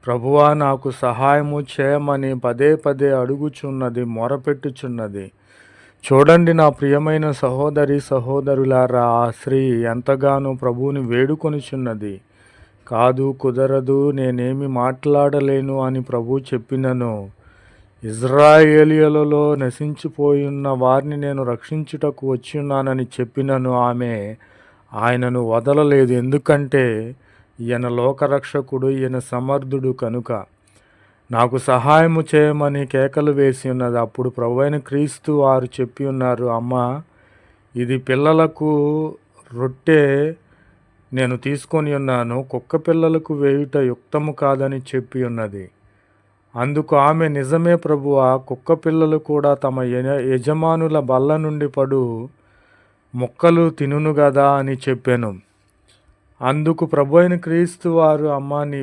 ప్రభువా, నాకు సహాయము చేయమని పదే పదే అడుగుచున్నది, మొరపెట్టుచున్నది. చూడండి నా ప్రియమైన సహోదరి సహోదరులారా, ఆ స్త్రీ ఎంతగానో ప్రభువుని వేడుకొనుచున్నది. కాదు, కుదరదు, నేనేమి మాట్లాడలేను అని ప్రభువు చెప్పినను, ఇజ్రాయేలీయులలో నశించిపోయున్న వారిని నేను రక్షించుటకు వచ్చియున్నానని చెప్పినను ఆమె ఆయనను వదలలేదు. ఎందుకంటే ఈయన లోకరక్షకుడు, ఈయన సమర్థుడు కనుక. నాకు సహాయము చేయమని కేకలు వేసి ఉన్నది. అప్పుడు ప్రభువైన క్రీస్తు వారు చెప్పి ఉన్నారు, అమ్మా, ఇది పిల్లలకు రొట్టె నేను తీసుకొని ఉన్నాను, కుక్క పిల్లలకు వేయుట యుక్తము కాదని చెప్పి ఉన్నది. అందుకు ఆమె, నిజమే ప్రభువా, కుక్క పిల్లలు కూడా తమ యజమానుల బల్ల నుండి పడు ముక్కలు తినును గదా అని చెప్పాను. అందుకు ప్రభువైన క్రీస్తు వారు, అమ్మా, నీ